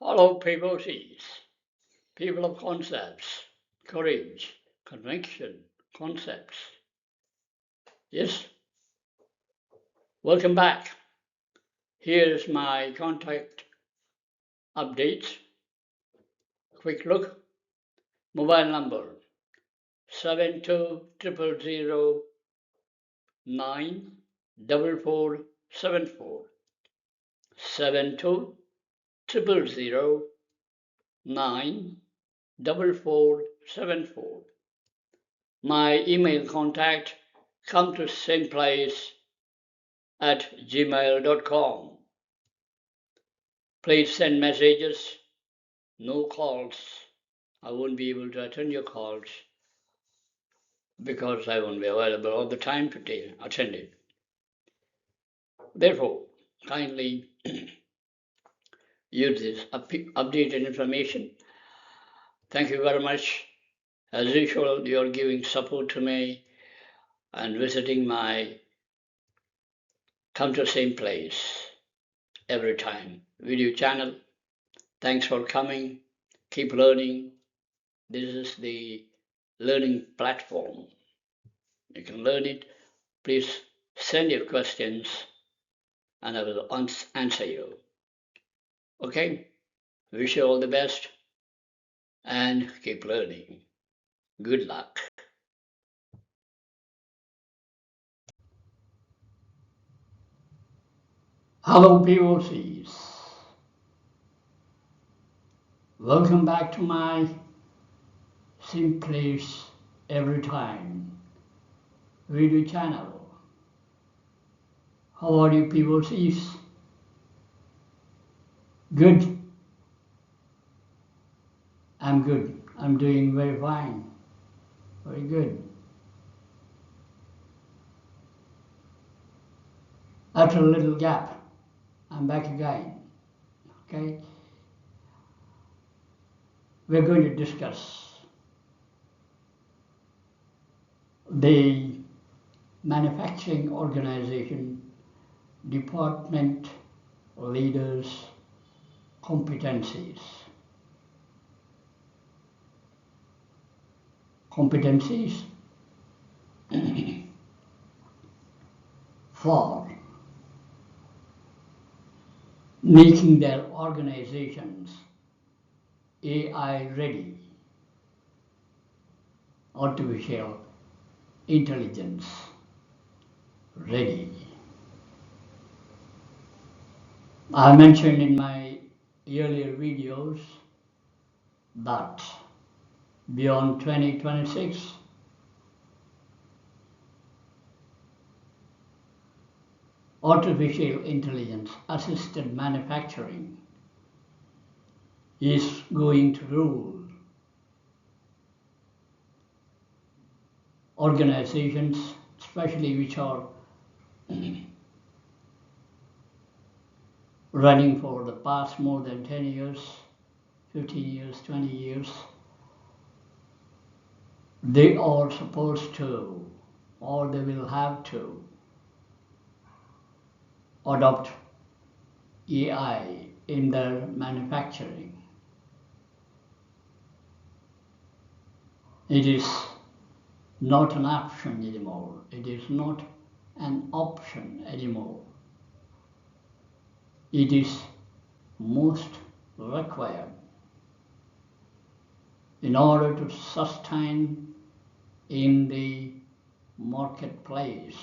Hello, people, people of concepts, courage, conviction, concepts. Yes, welcome back. Here's my contact update. Quick look. Mobile number 7200094474. 7200094474. My email contact come to sameplace@gmail.com. Please send messages, no calls. I won't be able to attend your calls because I won't be available all the time to attend it. Therefore, kindly use this updated information. Thank you very much. As usual, you are giving support to me and visiting my Come to Same Place every time video channel. Thanks for coming. Keep learning. This is the learning platform. You can learn it. Please send your questions and I will answer you. Okay? Wish you all the best and keep learning. Good luck. Hello, POCs. Welcome back to my Sameplace every time video channel. How are you, POCs? Good. I'm good. I'm doing very fine. Very good. After a little gap, I'm back again. Okay? We're going to discuss the manufacturing organization, department leaders' competencies. Competencies for making their organizations AI ready, artificial intelligence ready. I mentioned in my earlier videos that beyond 2026, artificial intelligence assisted manufacturing is going to rule organizations, especially which are running for the past more than 10 years, 15 years, 20 years. They are supposed to, or they will have to, adopt AI in their manufacturing. It is not an option anymore. It is not an option anymore. It is most required in order to sustain in the marketplace.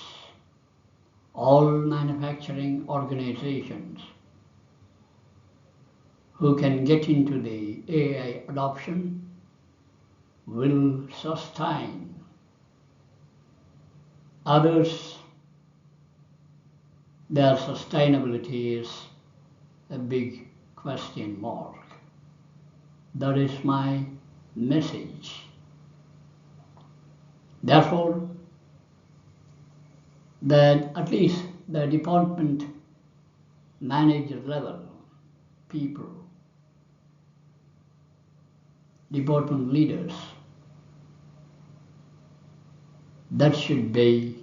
All manufacturing organizations who can get into the AI adoption will sustain. Others, their sustainability is a big question mark. That is my message. Therefore, that at least the department manager level people, department leaders, they should be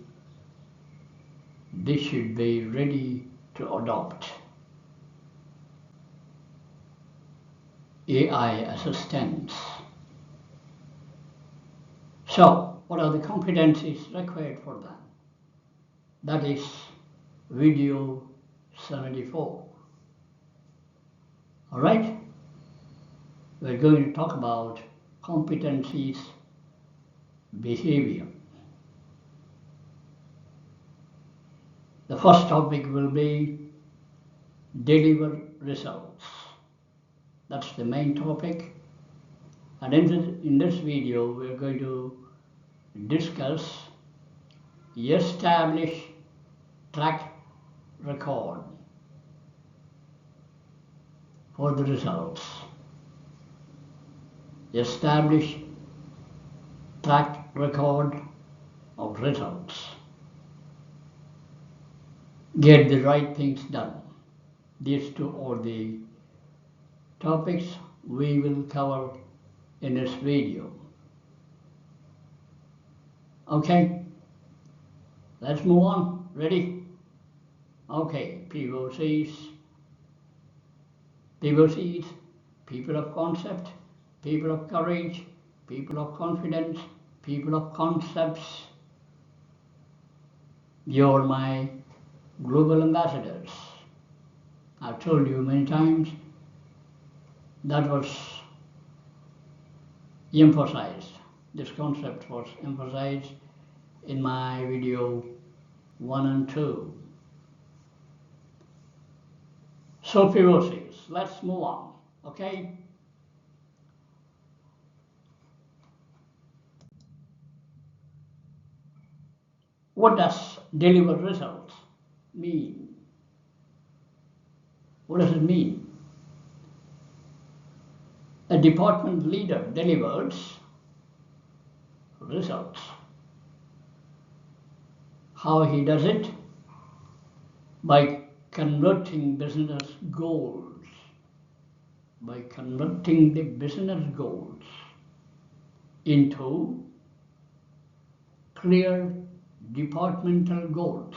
ready to adopt AI assistants. So, what are the competencies required for that? That is video 74. All right? We're going to talk about competencies, behavior. The first topic will be deliver results. That's the main topic. And in this video, we're going to discuss establish track record for the results. Establish track record of results. Get the right things done. These two are the topics we will cover in this video. Okay, let's move on. Ready? Okay, POCs, people of concept, people of courage, people of confidence, people of concepts. You're my global ambassadors. I've told you many times that was emphasized. This concept was emphasized in my video 1 and 2. So POCs, let's move on, okay? What does deliver results mean? What does it mean? A department leader delivers results. How he does it? By converting business goals. By converting the business goals into clear departmental goals.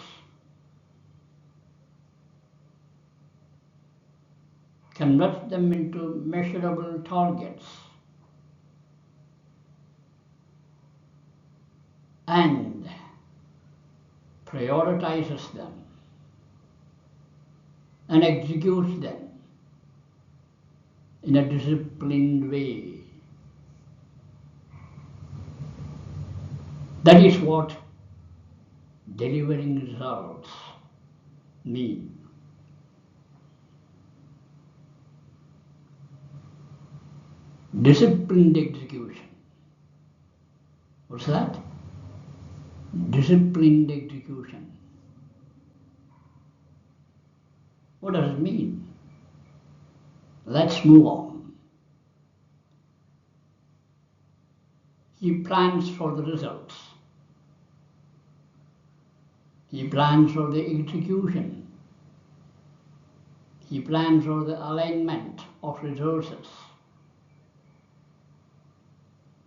Convert them into measurable targets and prioritizes them and executes them in a disciplined way. That is what delivering results mean. Disciplined execution. What's that? Disciplined execution. What does it mean? Let's move on. He plans for the results. He plans for the execution. He plans for the alignment of resources.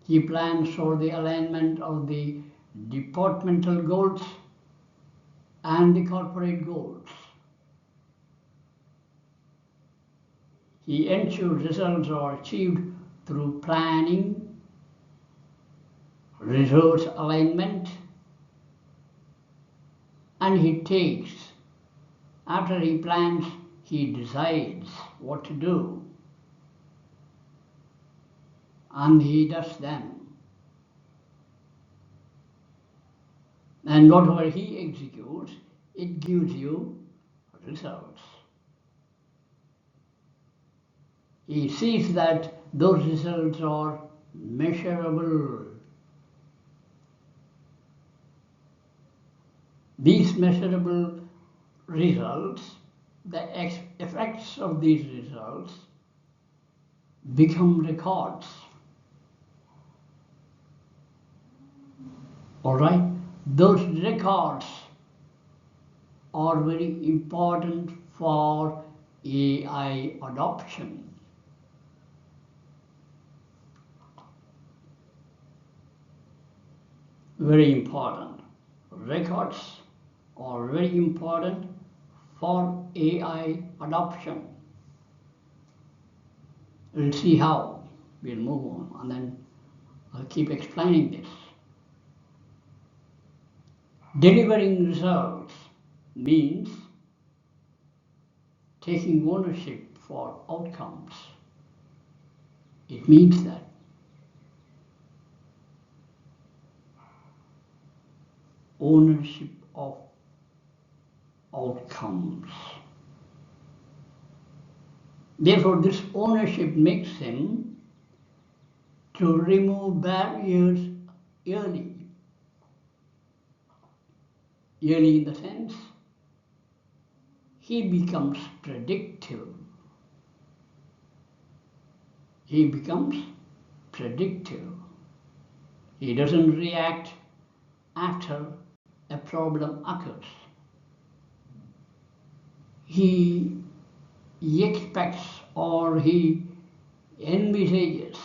He plans for the alignment of the departmental goals and the corporate goals. He ensures results are achieved through planning, resource alignment, and he takes, after he plans, he decides what to do, and he does them. And whatever he executes, it gives you results. He sees that those results are measurable. These measurable results, the effects of these results become records. All right? Those records are very important for AI adoption. Very important. Records are very important for AI adoption. We'll see how. We'll move on, and then I'll keep explaining this. Delivering results means taking ownership for outcomes. It means that ownership of outcomes. Therefore, this ownership makes him to remove barriers early. Early in the sense, he becomes predictive. He becomes predictive. He doesn't react after a problem occurs. He expects or he envisages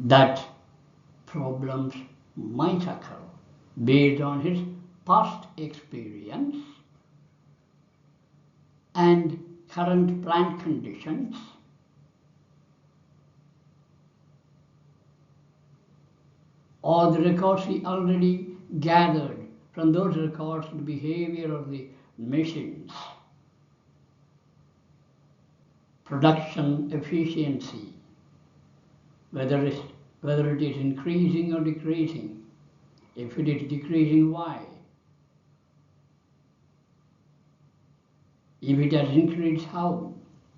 that problems might occur based on his past experience and current plant conditions, or the records he already gathered. From those records, the behavior of the machines, production efficiency, whether it is increasing or decreasing. If it is decreasing, why? If it has increased, how?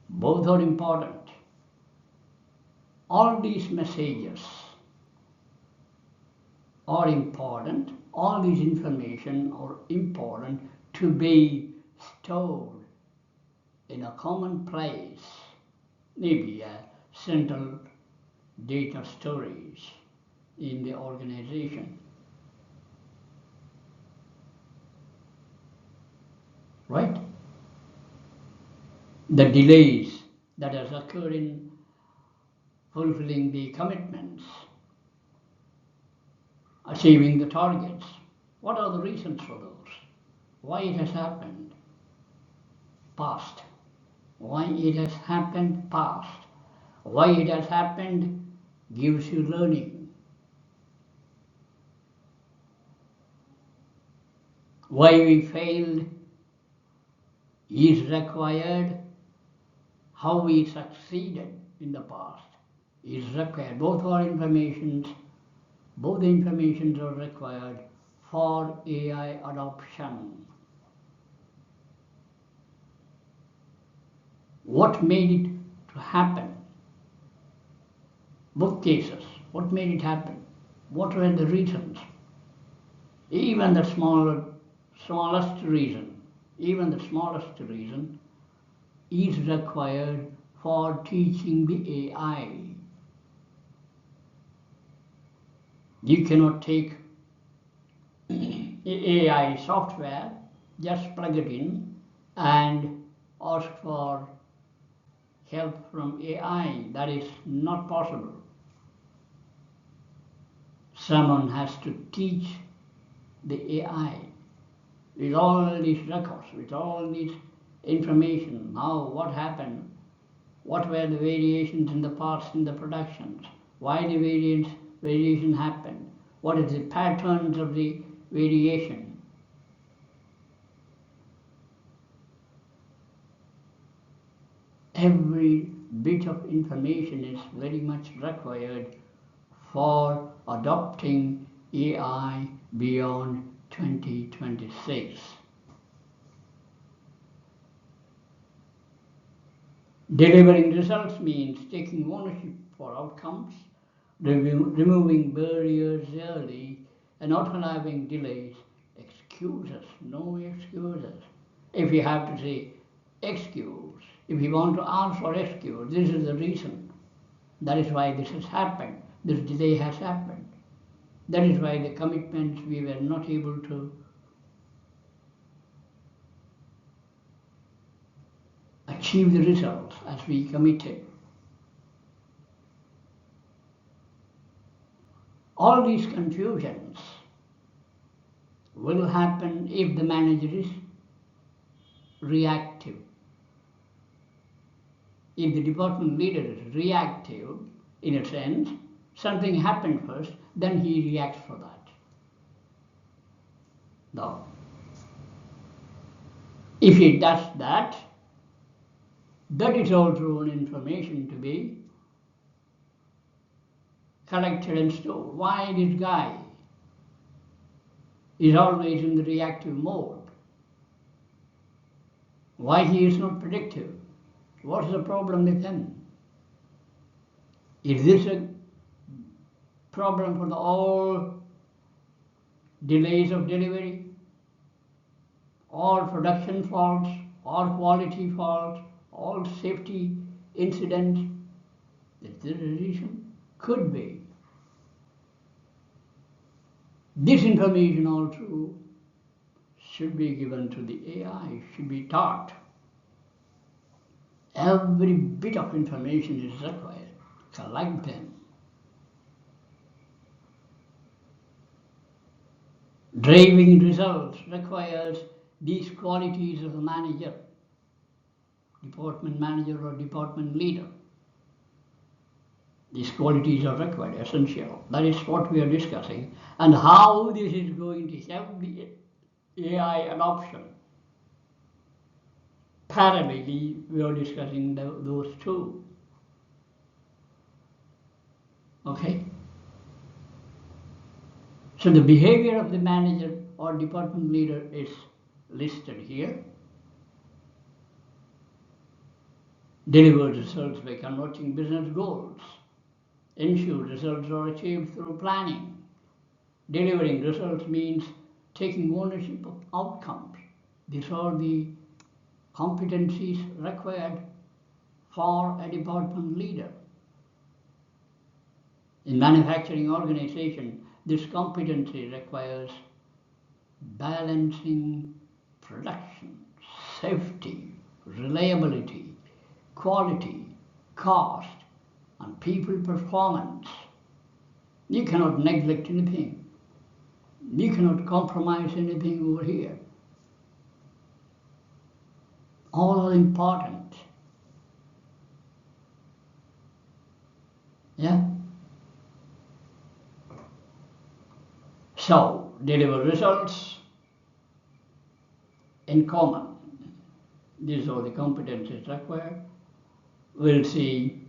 Both are important. All these messages are important. All these information are important to be stored in a common place, maybe a central data storage in the organization. Right? The delays that has occurred in fulfilling the commitments, achieving the targets. What are the reasons for those? Why it has happened? Past. Why it has happened? Past. Why it has happened gives you learning. Why we failed is required. How we succeeded in the past is required. Both the informations are required for AI adoption. What made it to happen? Both cases. What made it happen? What were the reasons? Even the smallest reason is required for teaching the AI. You cannot take AI software, just plug it in and ask for help from AI. That is not possible. Someone has to teach the AI with all these records, with all this information. Now, what happened? What were the variations in the past in the productions? Why the variation happened? What is the patterns of the variation? Every bit of information is very much required for adopting AI beyond 2026. Delivering results means taking ownership for outcomes, removing barriers early, and not allowing delays. Excuses, no excuses. If you have to say excuse, if you want to ask for excuse, this is the reason. That is why this has happened. This delay has happened. That is why the commitments we were not able to achieve the results as we committed. All these confusions will happen if the manager is reactive. If the department leader is reactive, in a sense, something happened first, then he reacts for that. Now, if he does that, that is also an information to be collected and stored. Why this guy is always in the reactive mode? Why he is not predictive? What is the problem with him? Is this a problem for all delays of delivery, all production faults, all quality faults, all safety incidents? Is there a reason? Could be. This information also should be given to the AI, should be taught. Every bit of information is required. Collect them. Driving results requires these qualities of a manager, department manager or department leader. These qualities are required, essential. That is what we are discussing, and how this is going to help the AI adoption. Parallelly, we are discussing those two. Okay? So the behavior of the manager or department leader is listed here. Deliver results by converting business goals. Ensure results are achieved through planning. Delivering results means taking ownership of outcomes. These are the competencies required for a department leader. In manufacturing organization, this competency requires balancing production, safety, reliability, quality, cost, and people performance. You cannot neglect anything. You cannot compromise anything over here. All are important. Yeah? So, deliver results in common. These are the competencies required. We'll see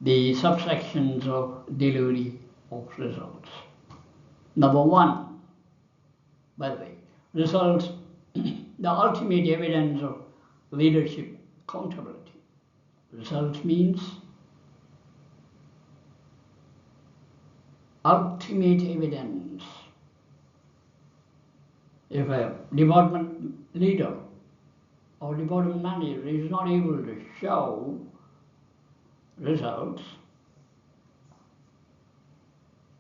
the subsections of delivery of results. Number one, by the way, results, the ultimate evidence of leadership accountability. Results means ultimate evidence. If a department leader or department manager is not able to show results,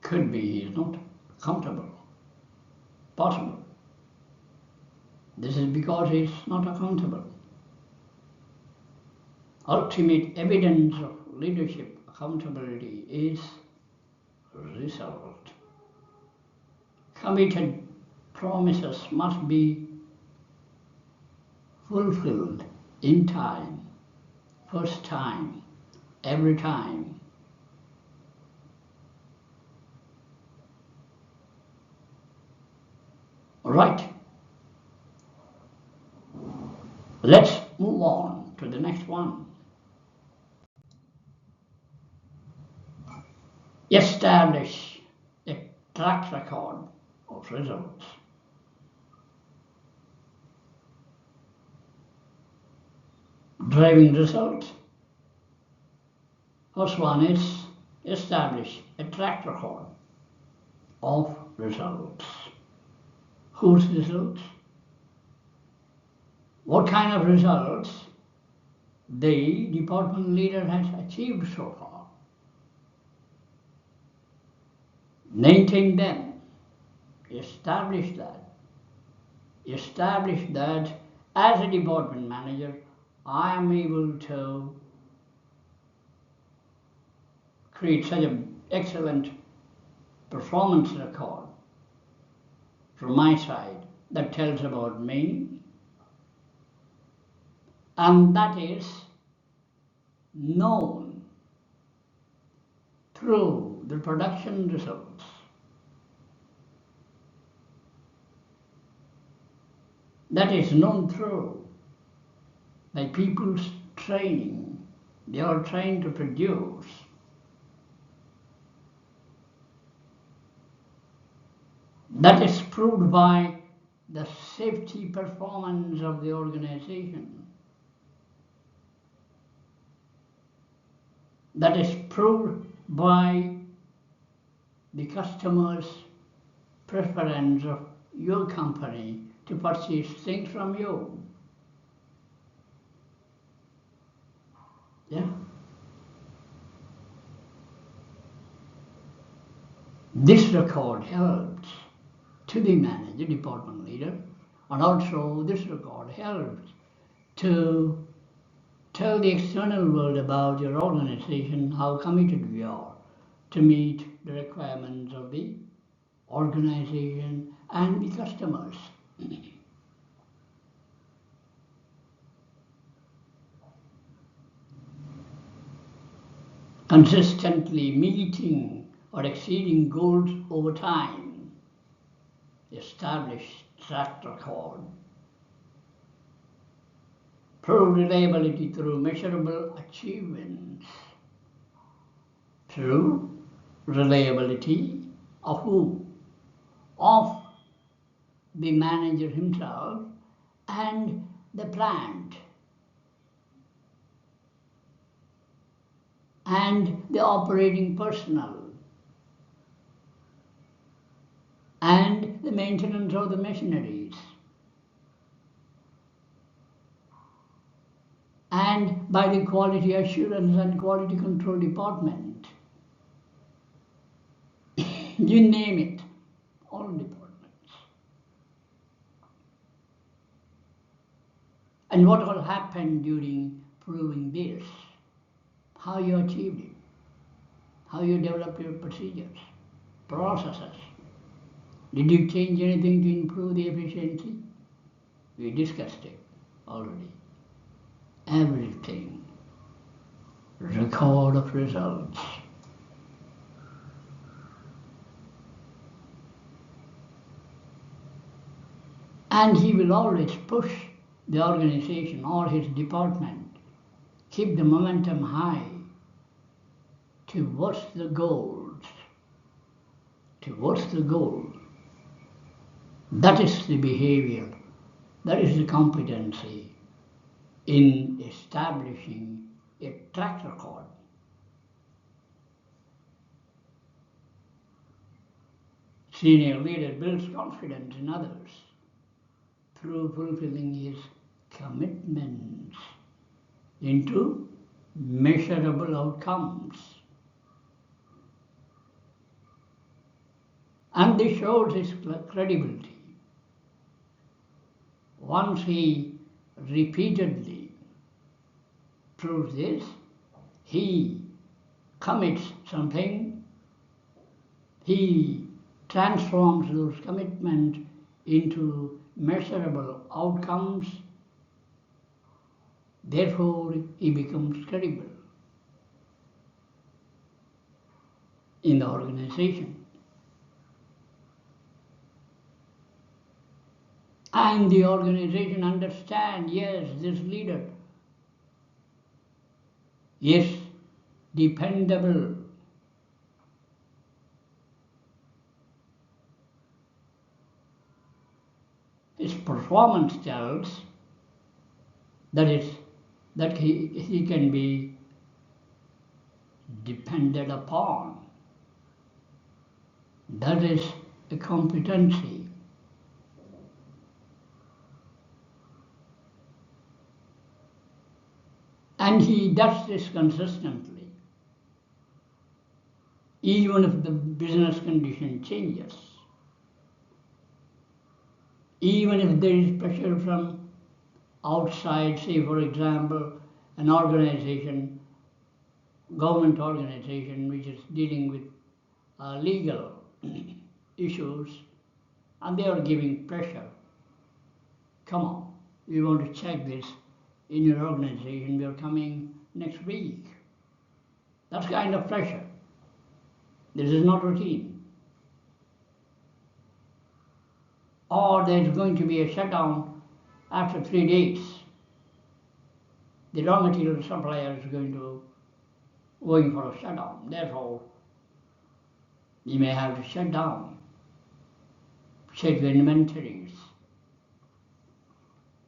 could be he is not accountable. Possible. This is because he is not accountable. Ultimate evidence of leadership accountability is result. Committed promises must be fulfilled in time, first time, every time. All right. Let's move on to the next one. Establish a track record of results. Driving results. First one is establish a track record of results. Whose results? What kind of results the department leader has achieved so far. Maintain them. Establish that. Establish that as a department manager, I am able to create such an excellent performance record from my side that tells about me, and that is known through the production results. That is known through by people's training. They are trained to produce. That is proved by the safety performance of the organization. That is proved by the customer's preference of your company to purchase things from you. Yeah. This record helps to the manager, department leader, and also this record helps to tell the external world about your organization, how committed we are to meet the requirements of the organization and the customers. Consistently meeting or exceeding goals over time. Establish track record. Prove reliability through measurable achievements. Through reliability of who? Of the manager himself and the plant and the operating personnel and the maintenance of the machineries and by the quality assurance and quality control department. You name it, all departments. And what will happen during proving this? How you achieved it, how you develop your procedures, processes. Did you change anything to improve the efficiency? We discussed it already. Everything. Record of results. And he will always push the organization or his department, keep the momentum high towards the goals. Towards the goal. That is the behavior. That is the competency in establishing a track record. Senior leader builds confidence in others through fulfilling his commitments into measurable outcomes. And this shows his credibility. Once he repeatedly proves this, he commits something, he transforms those commitments into measurable outcomes, therefore he becomes credible in the organization. And the organization understands, yes, this leader is dependable. His performance tells that he can be depended upon. That is a competency. And he does this consistently, even if the business condition changes. Even if there is pressure from outside, say for example, an organization, government organization which is dealing with legal issues, and they are giving pressure. Come on, we want to check this in your organization, we are coming next week. That's kind of pressure. This is not routine. Or there's going to be a shutdown after 3 days. The raw material supplier is going for a shutdown. Therefore, you may have to shut down, check the inventories,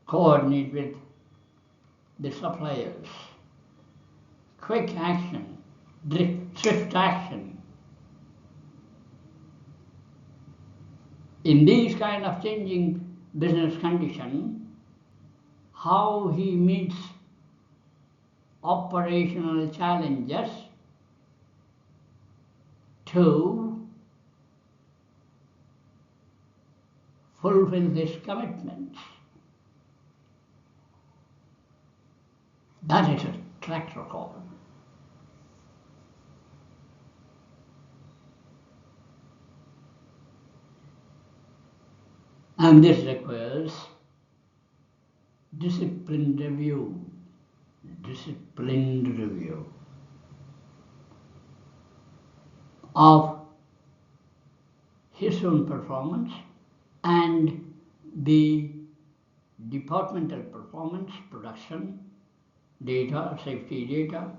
coordinate with the suppliers. Quick action, swift action. In these kind of changing business condition, how he meets operational challenges to fulfill his commitments. That is a track record. And this requires disciplined review of his own performance and the departmental performance, production, data, safety data,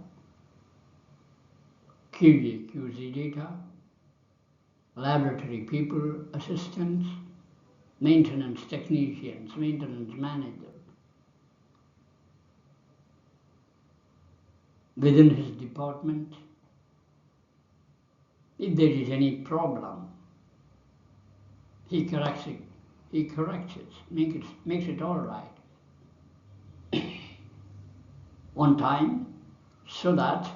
QA, QC data, laboratory people, assistants, maintenance technicians, maintenance managers. Within his department, if there is any problem, he corrects it, makes it all right on time, so that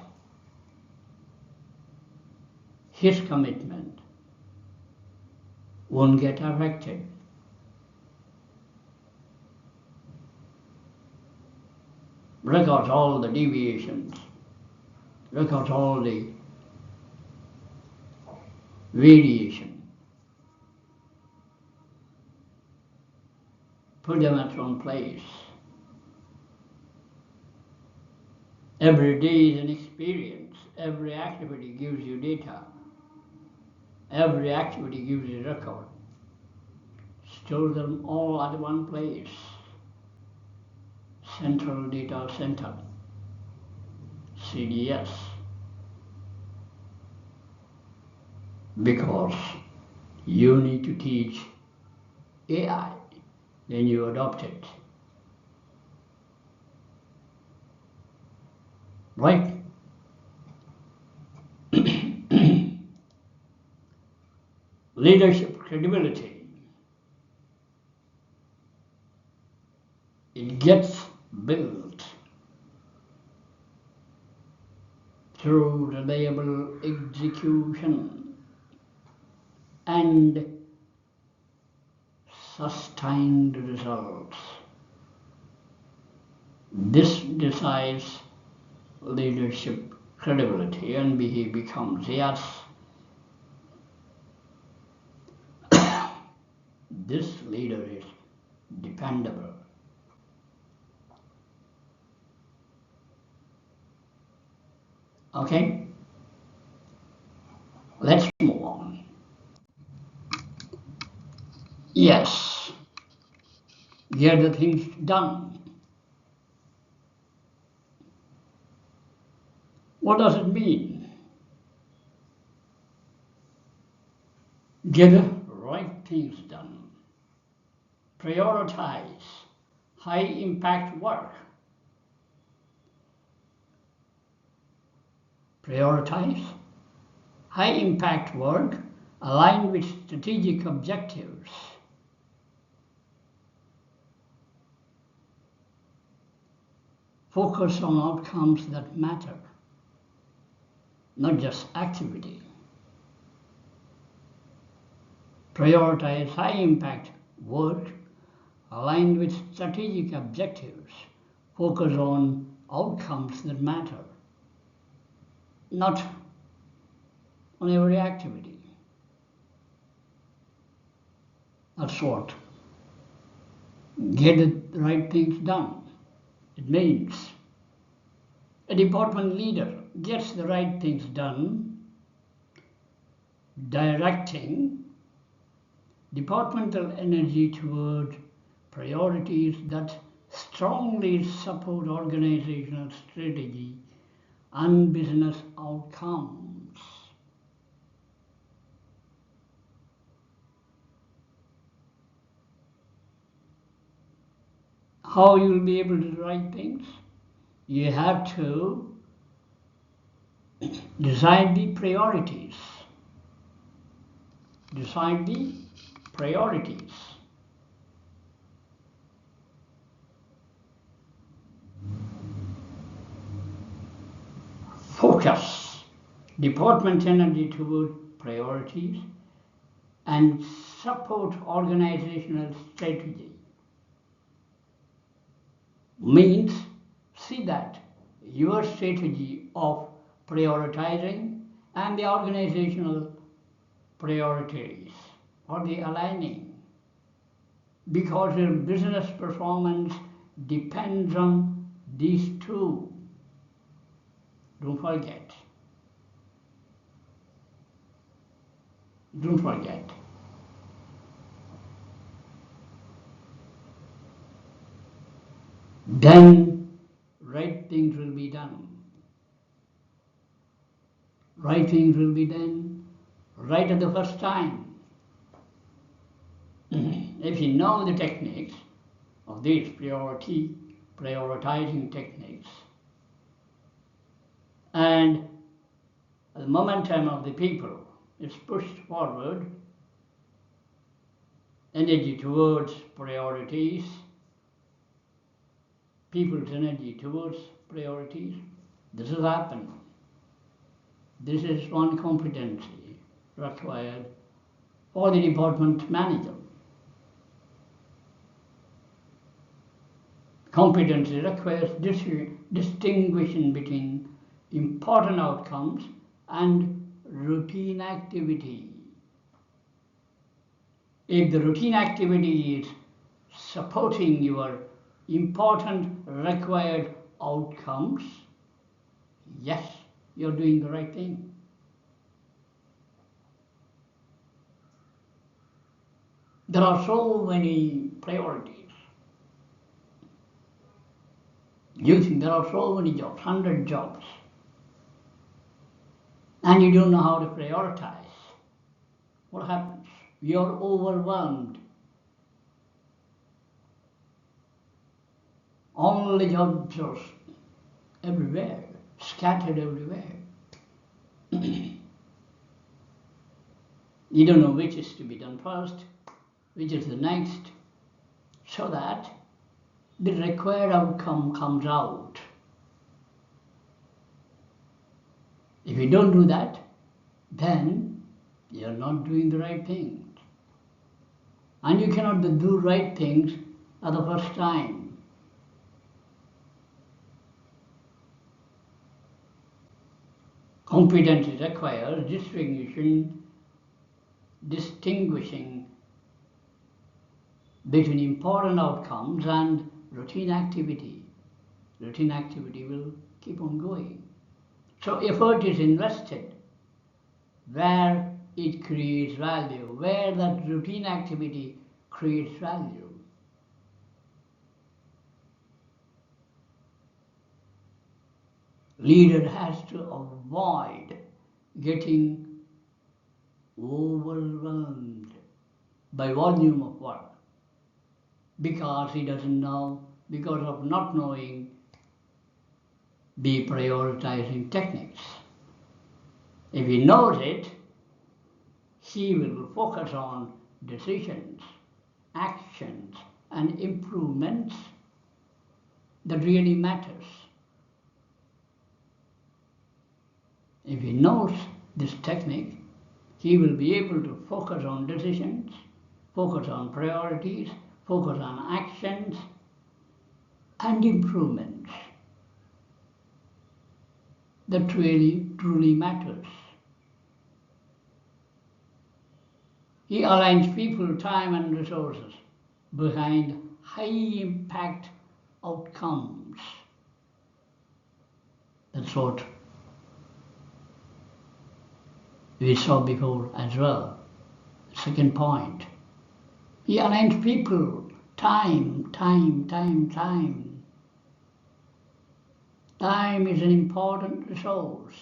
his commitment won't get affected. Records all the deviations, records all the variation, put them at one place. Every day is an experience. Every activity gives you data. Every activity gives you record. Store them all at one place. Central Data Center, CDS. Because you need to teach AI, then you adopt it. Right? Leadership credibility. It gets built through reliable execution and sustained results. This decides leadership credibility, and he becomes, yes, this leader is dependable. Okay? Let's move on. Yes, get the things done. What does it mean? Get the right things done. Prioritize high impact work. Prioritize high impact work aligned with strategic objectives. Focus on outcomes that matter, not just activity. Prioritize high impact work aligned with strategic objectives. Focus on outcomes that matter, not on every activity. That's what. Get the right things done. It means a department leader gets the right things done, directing departmental energy toward priorities that strongly support organizational strategy and business outcomes. How you will be able to do the right things? You have to decide the priorities. Decide the priorities. Focus department energy toward priorities and support organizational strategy. Means see that your strategy of prioritizing and the organizational priorities are the aligning, because your business performance depends on these two. Don't forget. Don't forget. Then right things will be done. Right things will be done right at the first time. If you know the techniques of these prioritizing techniques, and the momentum of the people is pushed forward, energy towards priorities, people's energy towards priorities, this has happened. This is one competency required for the department manager. Competency requires distinguishing between important outcomes and routine activity. If the routine activity is supporting your important required outcomes, yes, you're doing the right thing. There are so many priorities. You think there are so many jobs, 100 jobs, and you don't know how to prioritize. What happens? You're overwhelmed. All the jobs are everywhere, scattered everywhere. You don't know which is to be done first, which is the next, so that the required outcome comes out. If you don't do that, then you're not doing the right things. And you cannot do right things at the first time. Competency requires distinguishing between important outcomes and routine activity. Routine activity will keep on going. So effort is invested where it creates value, where that routine activity creates value. Leader has to avoid getting overwhelmed by volume of work, because he doesn't know, because of not knowing the prioritizing techniques. If he knows it, he will focus on decisions, actions, and improvements that really matters. If he knows this technique, he will be able to focus on decisions, focus on priorities, focus on actions, and improvements that really, truly matters. He aligns people, time, and resources behind high impact outcomes. That's what we saw before as well. Second point. He aligns people. Time. Time is an important resource.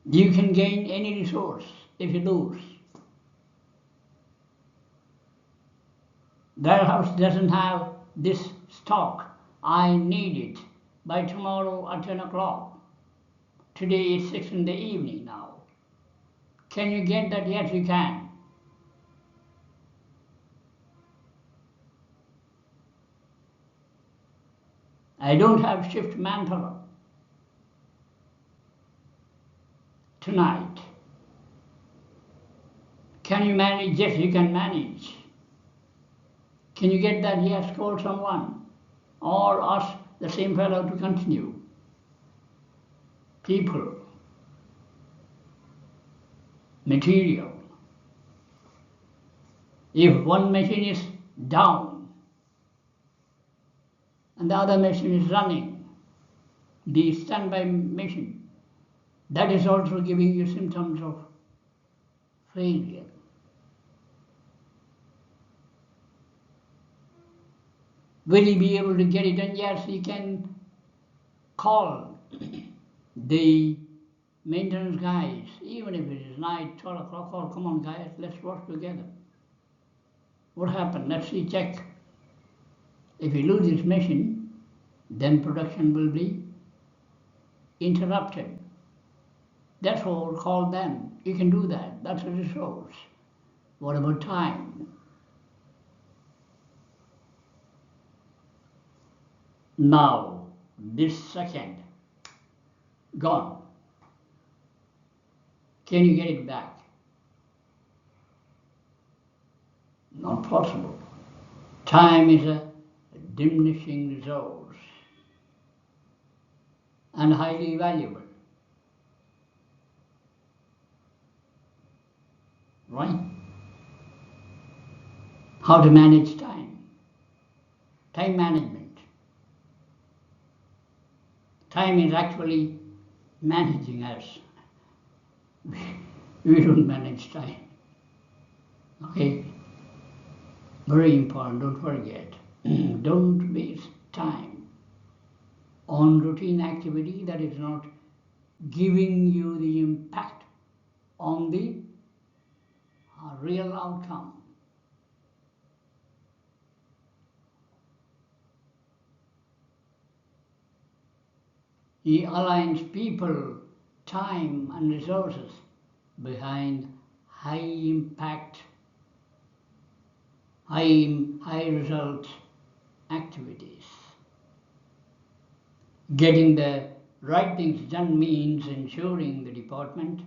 You can gain any resource if you lose. Their house doesn't have this stock. I need it by tomorrow at 10 o'clock. Today is 6 in the evening now. Can you get that? Yes, you can. I don't have shift manpower tonight. Can you manage? Yes, you can manage. Can you get that? Yes, call someone or ask the same fellow to continue. People, material. If one machine is down and the other machine is running, the standby machine, that is also giving you symptoms of failure. Will he be able to get it done? Yes, he can call the maintenance guys, even if it is night, 12 o'clock, or come on guys, let's work together. What happened? Let's see, check. If you lose this machine, then production will be interrupted. That's what we'll call them. You can do that. That's a resource. What about time? Now, this second, gone. Can you get it back? Not possible. Time is a diminishing resource and highly valuable. Right? How to manage time? Time management. Time is actually managing us. We don't manage time. Okay? Very important, don't forget. Don't waste time on routine activity that is not giving you the impact on the real outcome. He aligns people, time, and resources behind high impact, high result activities. Getting the right things done means ensuring the department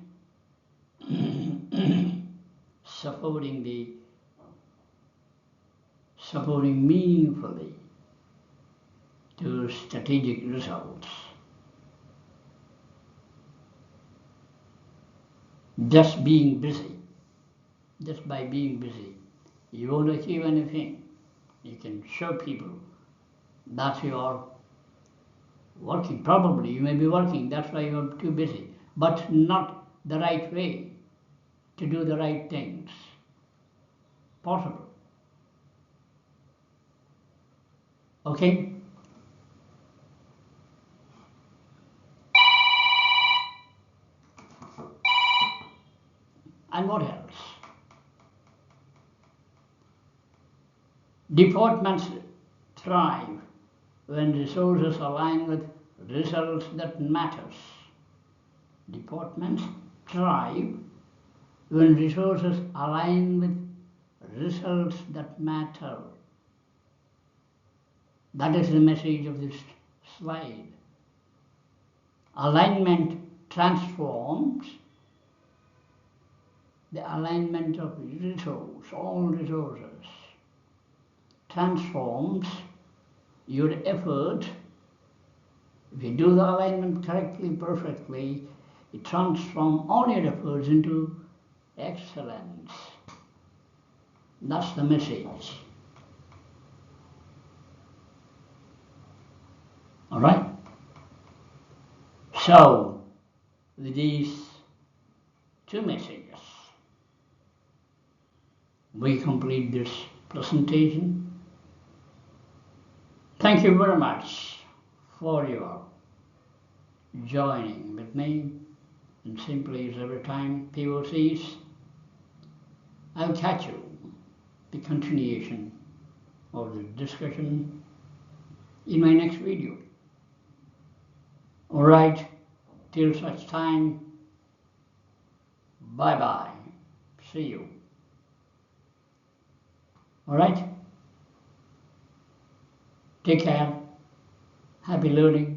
supporting meaningfully to strategic results. Just by being busy, you won't achieve anything. You can show people that you are working. Probably you may be working, that's why you are too busy, but not the right way to do the right things. Possible. Okay? And what else? Departments thrive when resources align with results that matters. Departments thrive when resources align with results that matter. That is the message of this slide. Alignment transforms the alignment of all resources, transforms your effort. If you do the alignment correctly, perfectly, it transforms all your efforts into excellence. That's the message. So, with these two messages, we complete this presentation. Thank you very much for your joining with me in Sameplace Everytime POCs. I'll catch you the continuation of the discussion in my next video. Alright, till such time, bye bye. See you. Alright? Take care. Happy learning.